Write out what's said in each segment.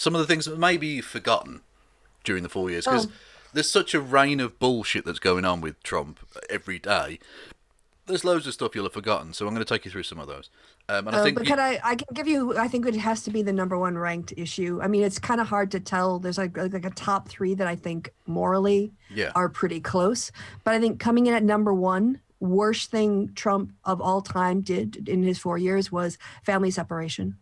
some of the things that maybe you've forgotten during the 4 years, because Oh, there's such a rain of bullshit that's going on with Trump every day. There's loads of stuff you'll have forgotten, so I'm going to take you through some of those. And I think, but I can give you, I think it has to be the number one ranked issue. I mean, it's kind of hard to tell. There's like a top three that I think morally yeah, are pretty close. But I think coming in at number one, worst thing Trump of all time did in his 4 years was family separation.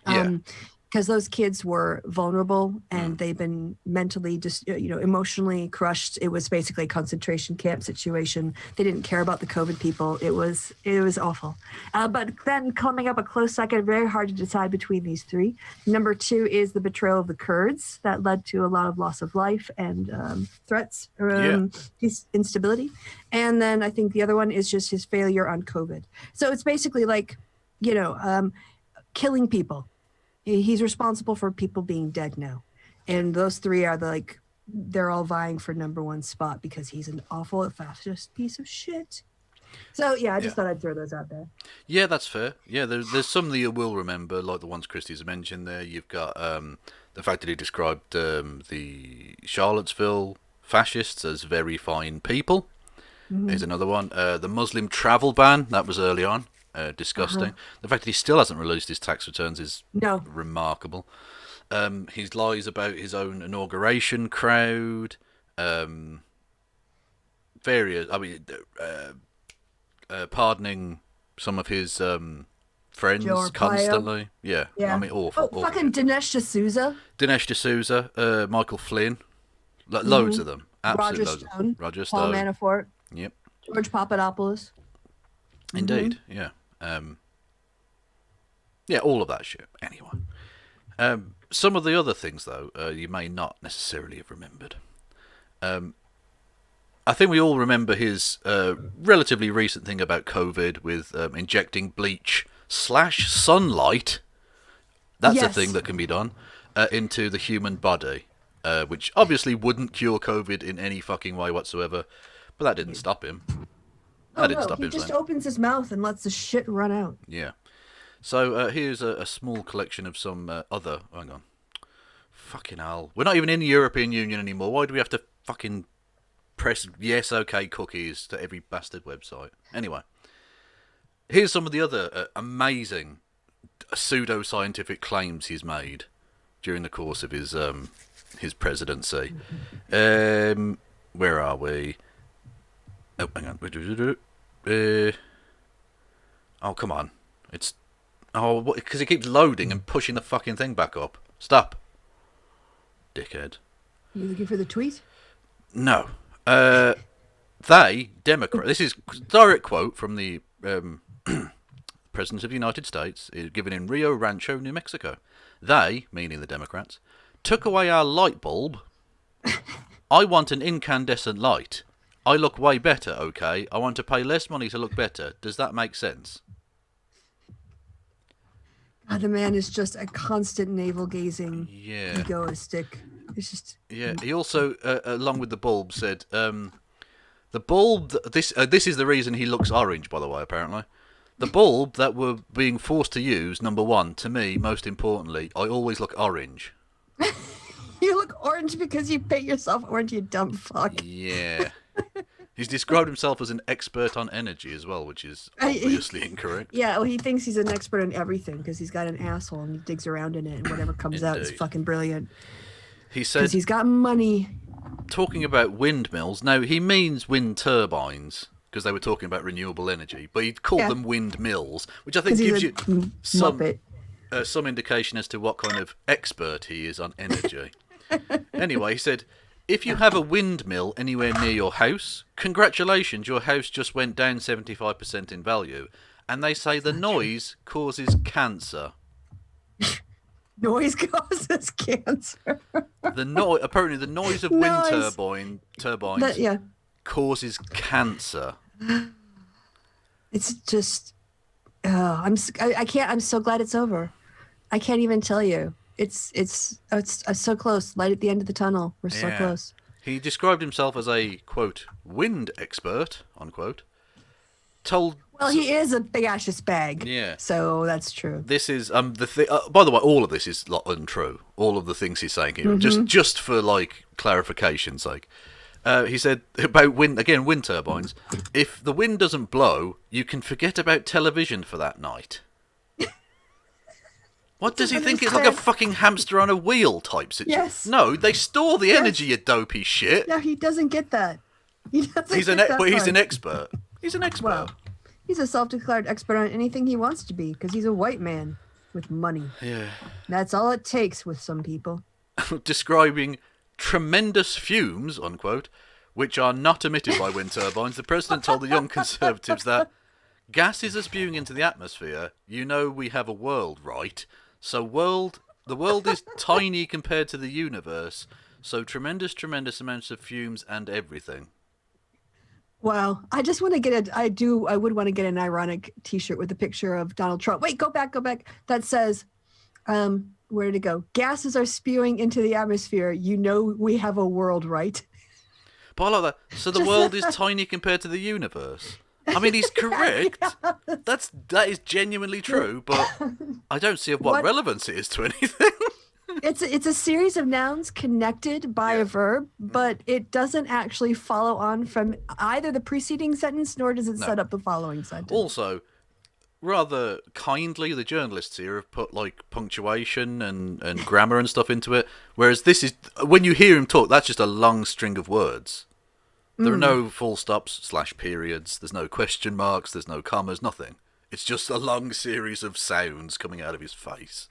yeah, Um, because those kids were vulnerable mm, and they've been mentally just emotionally crushed. It was basically a concentration camp situation. They didn't care about the COVID people. It was awful. But then coming up a close second, very hard to decide between these three. Number two is the betrayal of the Kurds that led to a lot of loss of life and threats, yeah, peace instability. And then I think the other one is just his failure on COVID. So it's basically like, you know, killing people. He's responsible for people being dead now. And those three are they're all vying for number one spot because he's an awful fascist piece of shit. So yeah, I yeah. just thought I'd throw those out there. Yeah, that's fair. Yeah, there's some that you will remember, like the ones Christie's mentioned there. You've got the fact that he described the Charlottesville fascists as very fine people. Mm-hmm. Here's another one. The Muslim travel ban, that was early on. Uh-huh. Disgusting. The fact that he still hasn't released his tax returns is No. remarkable. His lies about his own inauguration crowd. Um, various. I mean, pardoning some of his Joe friends Arpaio. constantly. Yeah, I Yeah. mean, awful, Oh, awful fucking shit. Dinesh D'Souza. Dinesh D'Souza, Michael Flynn, loads Mm-hmm. of them, Roger absolutely loads of them. Stone. Roger Paul Stone. Manafort. Yep, George Papadopoulos. Mm-hmm. indeed. Yeah, yeah, all of that shit. Anyway, some of the other things though, you may not necessarily have remembered. I think we all remember his relatively recent thing about COVID with injecting bleach slash sunlight. That's a thing Yes. that can be done into the human body, which obviously wouldn't cure COVID in any fucking way whatsoever. But that didn't stop him. Oh That didn't no, stop he him just saying, opens his mouth and lets the shit run out. yeah. So here's a small collection of some other. Hang on. Fucking hell. We're not even in the European Union anymore. Why do we have to fucking press yes, okay cookies to every bastard website? Anyway, here's some of the other amazing pseudo-scientific claims he's made during the course of his presidency. Where are we? Oh, hang on. Oh, come on. It's because it keeps loading and pushing the fucking thing back up. Stop, dickhead. You looking for the tweet? No. They, Democrat. This is a direct quote from the President of the United States, given in Rio Rancho, New Mexico. They, meaning the Democrats, took away our light bulb. I want an incandescent light. I look way better, okay? I want to pay less money to look better. Does that make sense? God, the man is just a constant navel gazing, Yeah. egoistic. It's just Yeah. He also, along with the bulb, said the bulb. This is the reason he looks orange, by the way. Apparently, the bulb that we're being forced to use. Number one, to me, most importantly, I always look orange. you look orange because you paint yourself orange, you dumb fuck. Yeah. He's described himself as an expert on energy as well, which is I- obviously incorrect. Yeah, well, he thinks he's an expert in everything because he's got an asshole and he digs around in it and whatever comes out is Indeed. fucking brilliant He because said, he's got money. talking about windmills. Now he means wind turbines because they were talking about renewable energy, but he called Yeah. them windmills, which I think Because he's gives a you some muppet. some indication as to what kind of expert he is on energy. Anyway, he said, if you have a windmill anywhere near your house, congratulations, your house just went down 75% in value. And they say the noise causes cancer. Noise causes cancer. Apparently the noise of wind Noise. turbines Yeah, causes cancer. it's just. Oh, I can't. I'm so glad it's over. I can't even tell you. It's so close. Light at the end of the tunnel. We're so Yeah. close. He described himself as a, quote, wind expert, unquote. Told Well, he is a big ashes bag. Yeah. So that's true. This is the thing. By the way, all of this is untrue. All of the things he's saying here, just for like clarification's sake. He said about wind turbines. If the wind doesn't blow, you can forget about television for that night. What does he think? It's like a fucking hamster on a wheel type situation. Yes. No, they store the energy, you dopey shit. No, he doesn't get that. But he's an expert. He's an expert. Well, he's a self-declared expert on anything he wants to be because he's a white man with money. Yeah. That's all it takes with some people. Describing tremendous fumes, unquote, which are not emitted by wind turbines, the president told the Young Conservatives that gases are spewing into the atmosphere. You know we have a world, right? So the world is tiny compared to the universe. So tremendous amounts of fumes and everything. Wow. I just want to get I would want to get an ironic t-shirt with a picture of Donald Trump. Wait, go back. That says, where did it go? Gases are spewing into the atmosphere. You know we have a world, right? But I like that. So the world is tiny compared to the universe. I mean, he's correct. Yeah. That is genuinely true, but I don't see what relevance it is to anything. It's a series of nouns connected by a verb, but it doesn't actually follow on from either the preceding sentence nor does it set up the following sentence. Also, rather kindly, the journalists here have put like punctuation and grammar and stuff into it, whereas this is, when you hear him talk, that's just a long string of words. There are no full stops / periods. There's no question marks. There's no commas. Nothing. It's just a long series of sounds coming out of his face.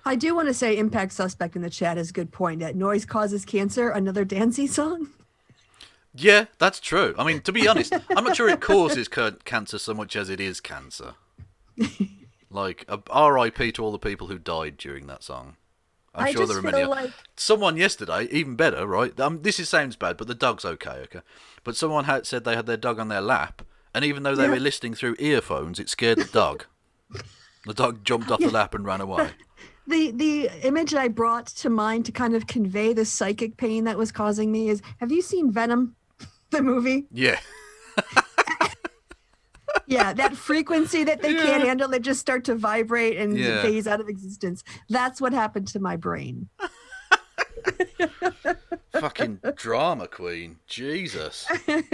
I do want to say Impact Suspect in the chat has a good point. That Noise Causes Cancer, another Dancy song. Yeah, that's true. I mean, to be honest, I'm not sure it causes cancer so much as it is cancer. Like, R.I.P. to all the people who died during that song. I'm sure there are many. Someone yesterday, even better, right? This sounds bad, but the dog's okay. But someone said they had their dog on their lap, and even though they were listening through earphones, it scared the dog. The dog jumped off the lap and ran away. The image that I brought to mind to kind of convey the psychic pain that was causing me is, have you seen Venom, the movie? Yeah. Yeah, that frequency that they can't handle, they just start to vibrate and phase out of existence. That's what happened to my brain. Fucking drama queen. Jesus. Anyway.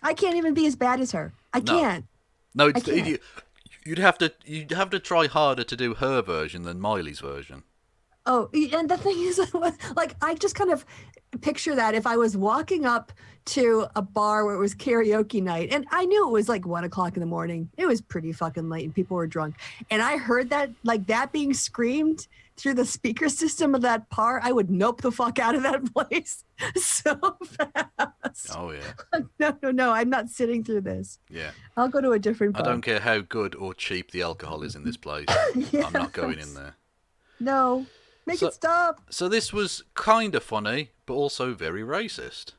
I can't even be as bad as her. I can't. No, you'd have to try harder to do her version than Miley's version. Oh, and the thing is, like, I just kind of picture that if I was walking up to a bar where it was karaoke night, and I knew it was like 1 o'clock in the morning. It was pretty fucking late and people were drunk. And I heard that, like, that being screamed through the speaker system of that bar, I would nope the fuck out of that place so fast. Oh, yeah. No, I'm not sitting through this. Yeah. I'll go to a different bar. I don't care how good or cheap the alcohol is in this place. Yes. I'm not going in there. No. Make it stop. So this was kind of funny, but also very racist.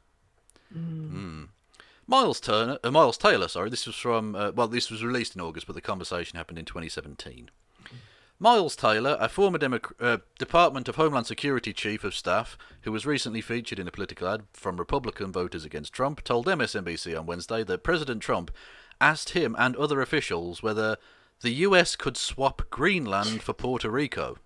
Miles Taylor, sorry. This was from, this was released in August, but the conversation happened in 2017. Miles Taylor, a former Department of Homeland Security Chief of Staff, who was recently featured in a political ad from Republican voters against Trump, told MSNBC on Wednesday that President Trump asked him and other officials whether the US could swap Greenland for Puerto Rico.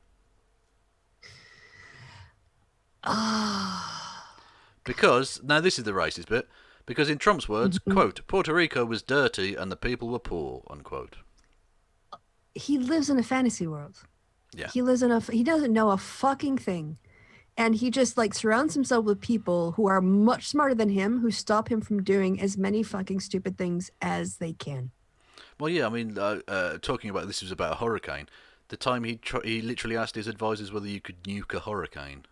Because, now this is the racist bit, because in Trump's words, quote, Puerto Rico was dirty and the people were poor, unquote. He lives in a fantasy world. Yeah. He doesn't know a fucking thing. And he just like surrounds himself with people who are much smarter than him, who stop him from doing as many fucking stupid things as they can. Well, yeah, I mean, talking about this was about a hurricane. The time he literally asked his advisors whether you could nuke a hurricane.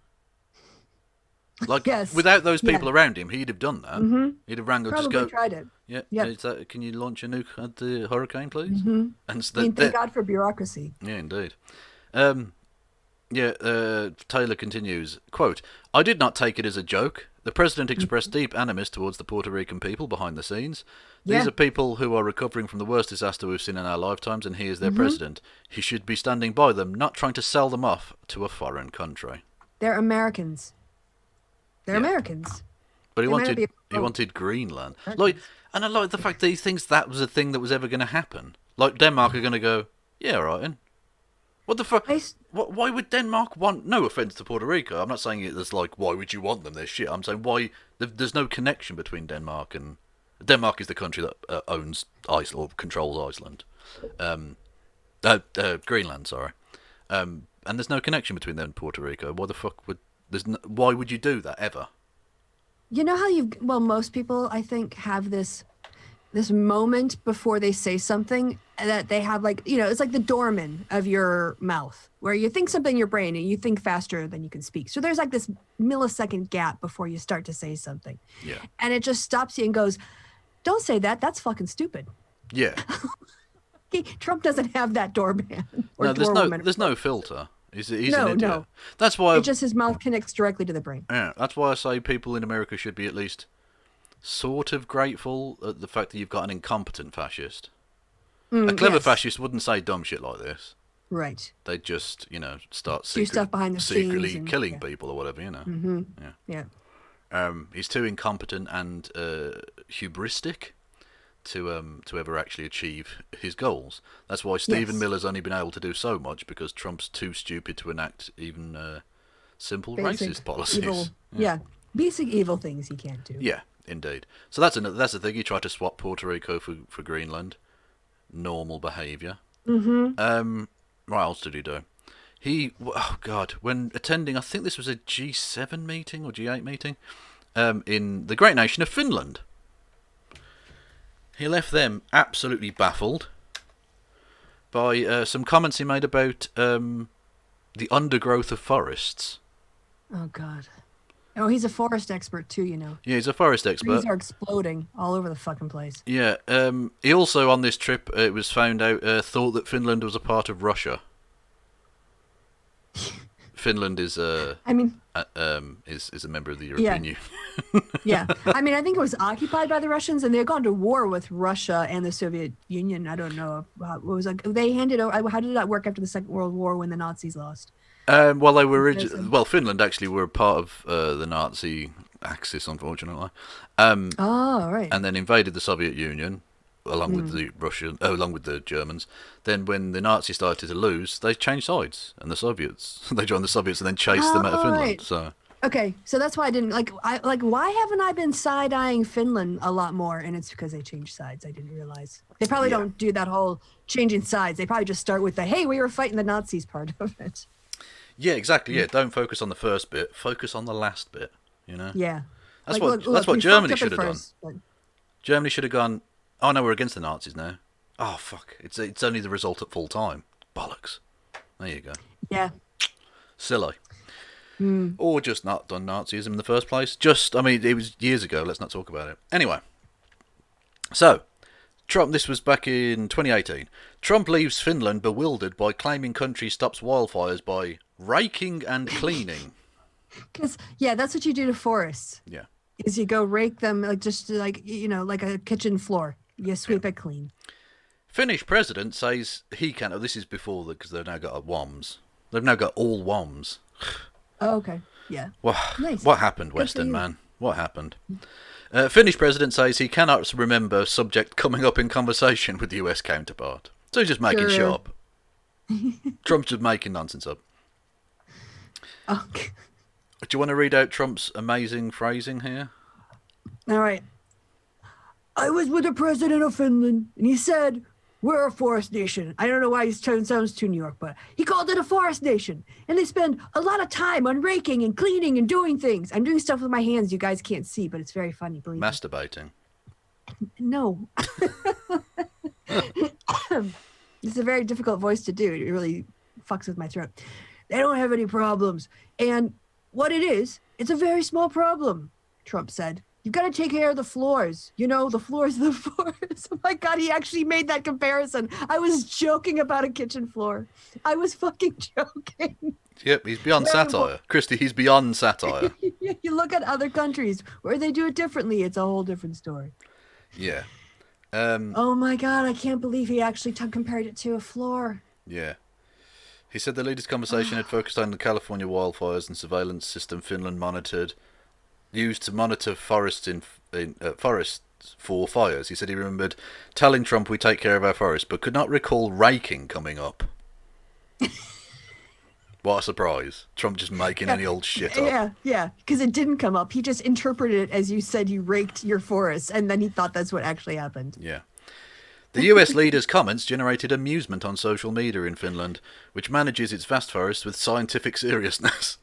Like, without those people around him, he'd have done that. Mm-hmm. He'd have rang up, just go. Tried it. Yeah. Yep. Can you launch a nuke at the hurricane, please? Mm-hmm. And thank God for bureaucracy. Yeah, indeed. Taylor continues, quote, I did not take it as a joke. The president expressed deep animus towards the Puerto Rican people behind the scenes. These are people who are recovering from the worst disaster we've seen in our lifetimes, and he is their president. He should be standing by them, not trying to sell them off to a foreign country. They're Americans. They're Americans. But he They might not wanted be. he wanted Greenland. Like, Americans. and I like the fact that he thinks that was a thing that was ever going to happen. Like Denmark are going to go, yeah, right. Then what the fuck? Why would Denmark want? No offense to Puerto Rico. I'm not saying it as like why would you want them? There's shit. I'm saying why there's no connection between Denmark and Denmark is the country that owns Iceland or controls Iceland. Greenland, sorry. And there's no connection between them and Puerto Rico. Why the fuck would why would you do that ever? You know how most people I think have this moment before they say something that they have like, it's like the doorman of your mouth where you think something in your brain and you think faster than you can speak. So there's like this millisecond gap before you start to say something. Yeah. And it just stops you and goes, don't say that. That's fucking stupid. Yeah. Trump doesn't have that doorman. Or No, there's no filter. He's an idiot. No. That's why. It's just his mouth connects directly to the brain. Yeah, that's why I say people in America should be at least sort of grateful at the fact that you've got an incompetent fascist. A clever fascist wouldn't say dumb shit like this. Right. They'd just, start do stuff behind the secretly scenes killing people or whatever, Mm-hmm. Yeah. Yeah. He's too incompetent and hubristic to ever actually achieve his goals. That's why Stephen Miller's only been able to do so much because Trump's too stupid to enact even simple racist policies. Evil, basic evil things he can't do. Yeah, indeed. So that's the thing. He tried to swap Puerto Rico for Greenland. Normal behaviour. Mm-hmm. What else did he do? When attending, I think this was a G7 meeting or G8 meeting, in the great nation of Finland. He left them absolutely baffled by some comments he made about the undergrowth of forests. Oh, God. Oh, he's a forest expert, too, Yeah, he's a forest expert. Trees are exploding all over the fucking place. Yeah. He also, on this trip, it was found out, thought that Finland was a part of Russia. Finland is is a member of the European Union. Yeah. I mean, I think it was occupied by the Russians, and they had gone to war with Russia and the Soviet Union. I don't know what was like. They handed over. How did that work after the Second World War when the Nazis lost? Well, they were Finland actually were part of the Nazi axis, unfortunately. Right. And then invaded the Soviet Union along with the Germans. Then, when the Nazis started to lose, they changed sides, and they joined the Soviets and then chased them out of Finland. Right. So. Okay, so that's why I didn't why haven't I been side-eyeing Finland a lot more? And it's because they changed sides. I didn't realize. They probably don't do that whole changing sides. They probably just start with the, hey, we were fighting the Nazis part of it. Yeah, exactly. Yeah, don't focus on the first bit. Focus on the last bit, Yeah. That's what Germany should have done. Germany should have gone, oh, no, we're against the Nazis now. Oh, fuck. It's only the result at full time. Bollocks. There you go. Yeah. Silly. Or just not done Nazism in the first place. It was years ago. Let's not talk about it. Anyway. So, Trump, this was back in 2018. Trump leaves Finland bewildered by claiming country stops wildfires by raking and cleaning. Because, that's what you do to forests. Yeah. Is you go rake them like a kitchen floor. You sweep it clean. Finnish president says he can. Oh, this is before because they've now got WOMs. They've now got all WOMs. Oh, okay. Yeah. Well, nice. What happened, Western man? What happened? Finnish president says he cannot remember subject coming up in conversation with the US counterpart. So he's just making shit up. Trump's just making nonsense up. Okay. Do you want to read out Trump's amazing phrasing here? All right. I was with the president of Finland, and he said, we're a forest nation. I don't know why he sounds too New York, but he called it a forest nation. And they spend a lot of time on raking and cleaning and doing things. I'm doing stuff with my hands you guys can't see, but it's very funny, believe me. Masturbating. No. It's a very difficult voice to do. It really fucks with my throat. They don't have any problems. And what it is, it's a very small problem, Trump said. You've got to take care of the floors. The floors of the forest. Oh my God, he actually made that comparison. I was joking about a kitchen floor. I was fucking joking. Yep, he's beyond satire. Kristi, he's beyond satire. You look at other countries where they do it differently. It's a whole different story. Yeah. Oh my God, I can't believe he actually compared it to a floor. Yeah. He said the leaders' conversation had focused on the California wildfires and surveillance system Finland monitored. used to monitor forests forests for fires. He said he remembered telling Trump we take care of our forests, but could not recall raking coming up. What a surprise! Trump just making any old shit up. Yeah, because it didn't come up. He just interpreted it as you said you raked your forests, and then he thought that's what actually happened. Yeah. The US leader's comments generated amusement on social media in Finland, which manages its vast forests with scientific seriousness.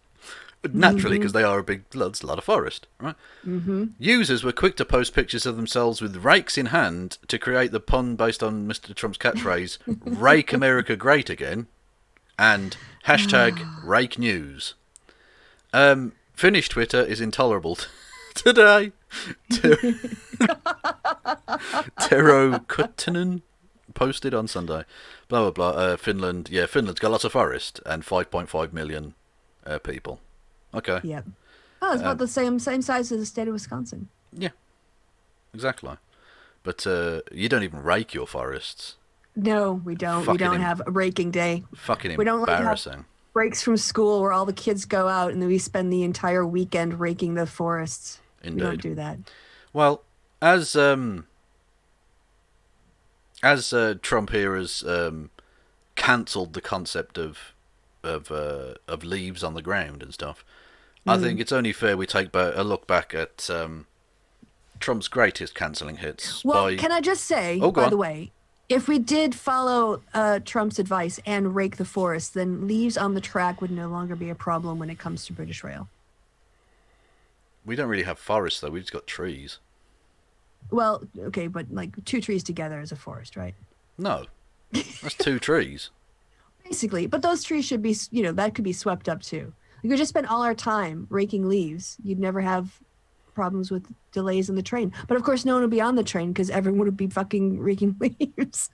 Naturally, because they are a big, there's a lot of forest, right? Mm-hmm. Users were quick to post pictures of themselves with rakes in hand to create the pun based on Mr. Trump's catchphrase, "Rake America Great Again," and hashtag Rake News. Finnish Twitter is intolerable today. Tero Kuttinen posted on Sunday. Blah, blah, blah. Finland's got lots of forest and 5.5 million people. Okay. Yep. Oh, it's about the same size as the state of Wisconsin. Yeah, exactly. But you don't even rake your forests. No, we don't. We don't have a raking day. Fucking we don't embarrassing. Like have breaks from school where all the kids go out and then we spend the entire weekend raking the forests. Indeed. We don't do that. Well, as Trump here has cancelled the concept of leaves on the ground and stuff, I think it's only fair we take a look back at Trump's greatest cancelling hits. Well, can I just say, by the way, if we did follow Trump's advice and rake the forest, then leaves on the track would no longer be a problem when it comes to British Rail. We don't really have forests, though. We've just got trees. Well, okay, but like 2 trees together is a forest, right? No. That's 2 trees. Basically. But those trees should be, that could be swept up too. We could just spend all our time raking leaves. You'd never have problems with delays in the train. But of course, no one would be on the train because everyone would be fucking raking leaves.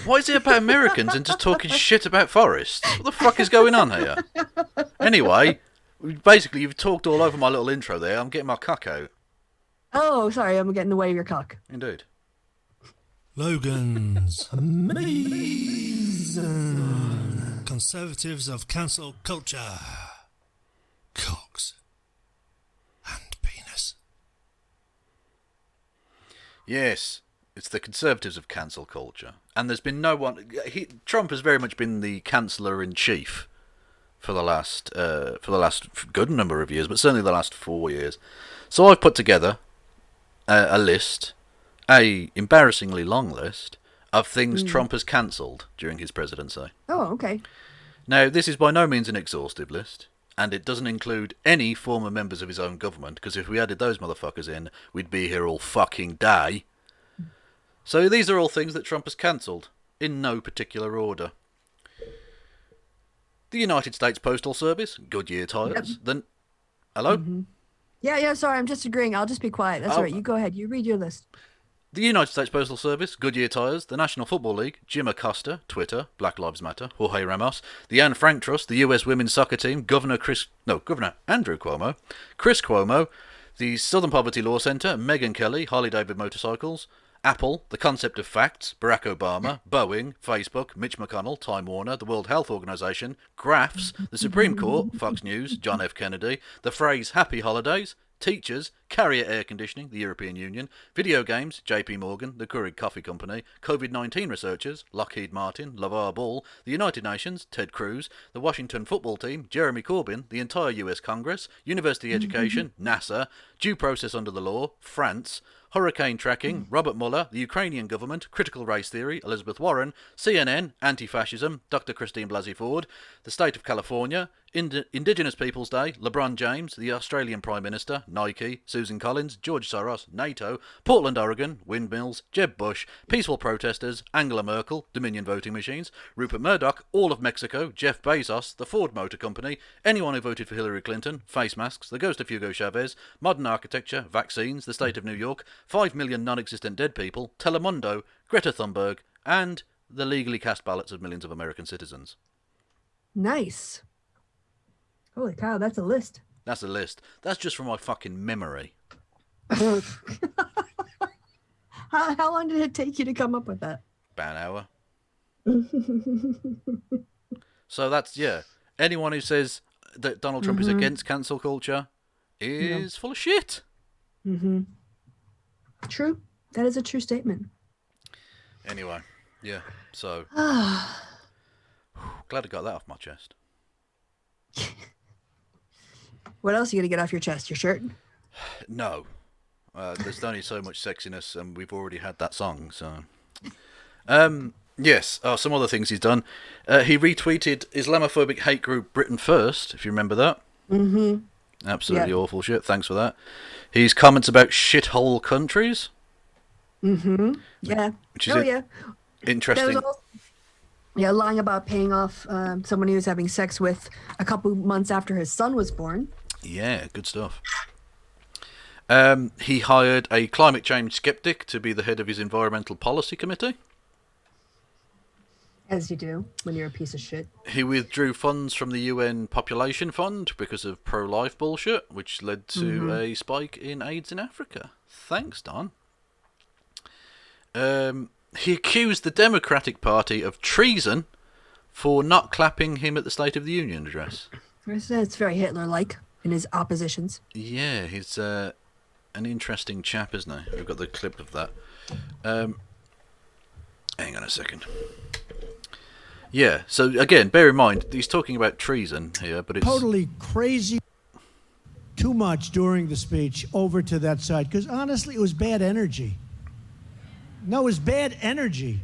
Why is it about Americans and just talking shit about forests? What the fuck is going on here? Anyway, basically, you've talked all over my little intro there. I'm getting my cock out. Oh, sorry, I'm getting in the way of your cock. Indeed. Logan's amazing conservatives of cancel culture. Cocks and penis. Yes, it's the conservatives of cancel culture, and there's been no one. Trump has very much been the canceller in chief for the last good number of years, but certainly the last 4 years. So I've put together a list, a embarrassingly long list of things Trump has cancelled during his presidency. Oh, okay. Now, this is by no means an exhaustive list, and it doesn't include any former members of his own government, because if we added those motherfuckers in, we'd be here all fucking day. So these are all things that Trump has cancelled, in no particular order. The United States Postal Service, Goodyear tires. Then, hello? Mm-hmm. Yeah, sorry, I'm just agreeing. I'll just be quiet. That's all right. You go ahead. You read your list. The United States Postal Service, Goodyear tires, the National Football League, Jim Acosta, Twitter, Black Lives Matter, Jorge Ramos, the Anne Frank Trust, the US Women's Soccer Team, Governor Andrew Cuomo, Chris Cuomo, the Southern Poverty Law Centre, Megyn Kelly, Harley David Motorcycles, Apple, the Concept of Facts, Barack Obama, Boeing, Facebook, Mitch McConnell, Time Warner, the World Health Organization, Graphs, the Supreme Court, Fox News, John F. Kennedy, the phrase Happy Holidays, teachers, Carrier Air Conditioning, the European Union, video games, JP Morgan, the Keurig Coffee Company, COVID-19 researchers, Lockheed Martin, LeVar Ball, the United Nations, Ted Cruz, the Washington football team, Jeremy Corbyn, the entire US Congress, university education, NASA, due process under the law, France, hurricane tracking, Robert Mueller, the Ukrainian government, critical race theory, Elizabeth Warren, CNN, anti-fascism, Dr. Christine Blasey Ford, the state of California, Indigenous Peoples Day, LeBron James, the Australian Prime Minister, Nike, Susan Collins, George Soros, NATO, Portland, Oregon, windmills, Jeb Bush, peaceful protesters, Angela Merkel, Dominion voting machines, Rupert Murdoch, all of Mexico, Jeff Bezos, the Ford Motor Company, anyone who voted for Hillary Clinton, face masks, the ghost of Hugo Chavez, modern architecture, vaccines, the state of New York, 5 million non-existent dead people, Telemundo, Greta Thunberg, and the legally cast ballots of millions of American citizens. Nice. Holy cow, that's a list. That's a list. That's just from my fucking memory. How long did it take you to come up with that? About an hour. So that's, yeah. Anyone who says that Donald Trump is against cancel culture is full of shit. Mm-hmm. True. That is a true statement. Anyway, yeah. So glad I got that off my chest. What else are you gonna get off your chest? Your shirt? No, there's only so much sexiness, and we've already had that song. So, yes. Oh, some other things he's done. He retweeted Islamophobic hate group Britain First, if you remember that. Mm-hmm. Absolutely awful shit. Thanks for that. His comments about shithole countries. Mm-hmm. Yeah. Which is interesting. Lying about paying off someone he was having sex with a couple months after his son was born. Yeah, good stuff. He hired a climate change skeptic to be the head of his environmental policy committee. As you do when you're a piece of shit. He withdrew funds from the UN Population Fund because of pro-life bullshit, which led to a spike in AIDS in Africa. Thanks, Don. He accused the Democratic Party of treason for not clapping him at the State of the Union address. It's very Hitler-like in his oppositions. Yeah, he's an interesting chap, isn't he? We've got the clip of that. Hang on a second. Yeah, so again, bear in mind, he's talking about treason here, but it's... Totally crazy too much during the speech over to that side, because honestly, it was bad energy. No, it was bad energy.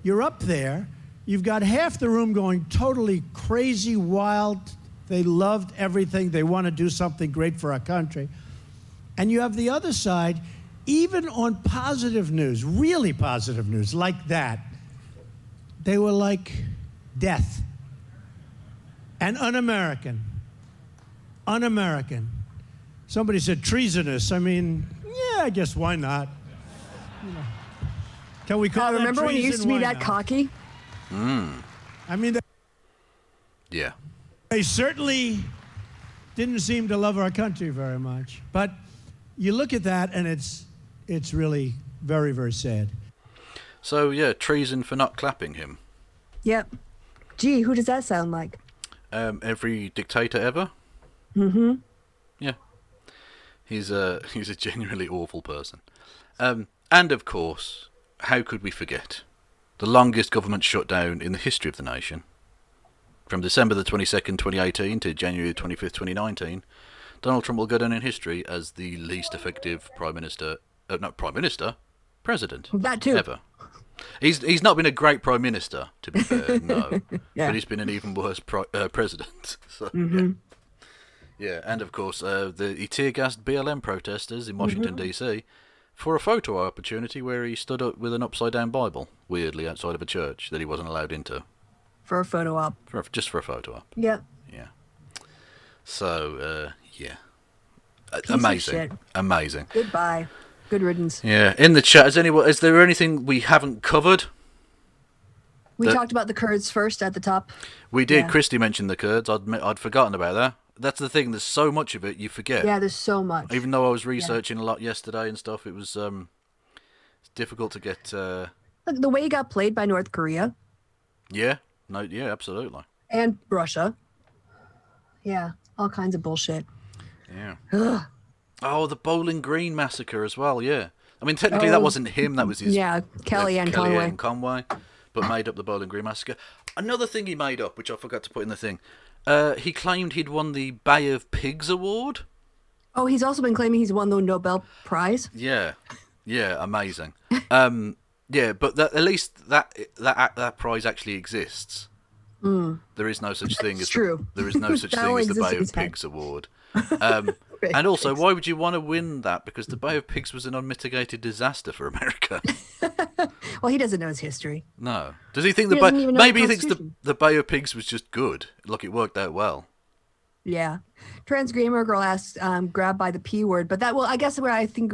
You're up there, you've got half the room going totally crazy, wild, they loved everything, they want to do something great for our country. And you have the other side, even on positive news, really positive news, like that, they were like... death. And un-American. Un-American. Somebody said treasonous. I mean, yeah, I guess why not? You know. Can we call that remember when you used to be Why that not? cocky? I mean, Yeah. they certainly didn't seem to love our country very much. But you look at that, and it's really very, very sad. So, yeah, treason for not clapping him. Yep. Gee, who does that sound like? Every dictator ever. Mm-hmm. Yeah, he's a genuinely awful person. And of course, how could we forget the longest government shutdown in the history of the nation? From December the 22nd, 2018 to January 25th, 2019, Donald Trump will go down in history as the least effective president That too. ever. He's not been a great prime minister, to be fair, no. Yeah. But he's been an even worse president. So, yeah, and of course, he tear-gassed BLM protesters in Washington, D.C. for a photo opportunity where he stood up with an upside-down Bible, weirdly, outside of a church that he wasn't allowed into. For a photo op. Just for a photo op. Yep. Yeah. So, yeah. Piece of shit. Amazing. Goodbye. Good riddance. Yeah. In the chat, is there anything we haven't covered? We talked about the Kurds first at the top. We did. Yeah. Kristi mentioned the Kurds. I'd forgotten about that. That's the thing. There's so much of it you forget. Yeah, there's so much. Even though I was researching a lot yesterday and stuff, it was it's difficult to get. Look, the way he got played by North Korea. Yeah. No. Yeah. Absolutely. And Russia. Yeah, all kinds of bullshit. Yeah. Ugh. Oh, the Bowling Green massacre as well. Yeah. I mean, technically that wasn't him. That was his. Yeah, Kellyanne Conway, but made up the Bowling Green massacre. Another thing he made up, which I forgot to put in the thing. He claimed he'd won the Bay of Pigs award. Oh, he's also been claiming he's won the Nobel Prize. Yeah. Yeah. Amazing. Yeah, but at least that prize actually exists. There is no such thing as true. There is no such That thing only as the exists Bay in of his head. Pigs award. And also, why would you want to win that? Because the Bay of Pigs was an unmitigated disaster for America. Well, he doesn't know his history. No. Does he think He doesn't even know maybe the he thinks Constitution. the Bay of Pigs was just good? Like it worked out well. Yeah. Trans Gamer Girl asked, grab by the P word, but that, well, I guess where I think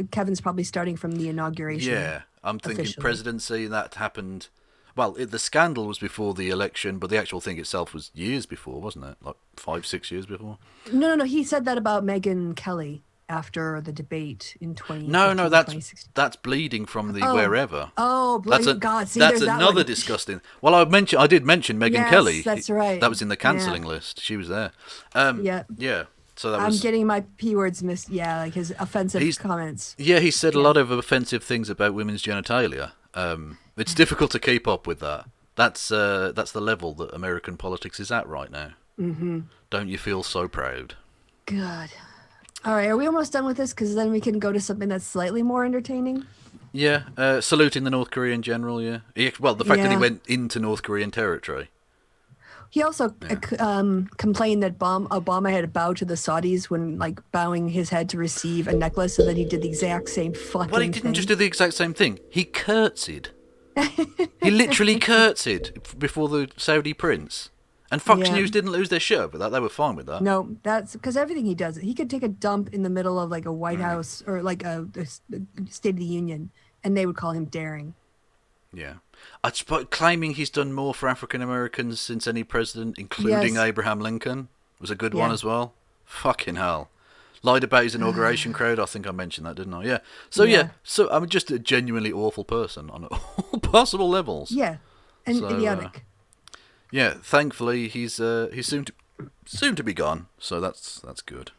Kevin's probably starting from the inauguration. Yeah, I'm thinking officially. presidency. That happened. Well, the scandal was before the election, but the actual thing itself was years before, wasn't it? Like 5-6 years before. No. He said that about Megyn Kelly after the debate in 2015. No, 2016. that's bleeding from the Oh. wherever. Oh, God. See, that's there's that another one. disgusting. Well, I did mention Megyn Yes, Kelly. that's right. That was in the cancelling list. She was there. Yeah. Yeah. So that I'm was. getting my P words missed. Yeah, like his offensive comments. Yeah, he said a lot of offensive things about women's genitalia. It's difficult to keep up with that. That's the level that American politics is at right now. Mm-hmm. Don't you feel so proud? God. All right, are we almost done with this? Because then we can go to something that's slightly more entertaining. Yeah, saluting the North Korean general, yeah. Well, the fact that he went into North Korean territory. He also complained that Obama had to bow to the Saudis when, like, bowing his head to receive a necklace, and then he did the exact same fucking thing. Well, he didn't just do the exact same thing. He curtsied. He literally curtsied before the Saudi prince. And Fox News didn't lose their shit over that. They were fine with that. No, that's because everything he does, he could take a dump in the middle of like a White House or like a State of the Union, and they would call him daring. Yeah. Claiming he's done more for African Americans since any president, including Abraham Lincoln, was a good one as well. Fucking hell. Lied about his inauguration crowd. I think I mentioned that, didn't I? Yeah. So I'm just a genuinely awful person on all possible levels. Yeah. And idiotic. Yeah, thankfully he's soon to be gone, so that's good.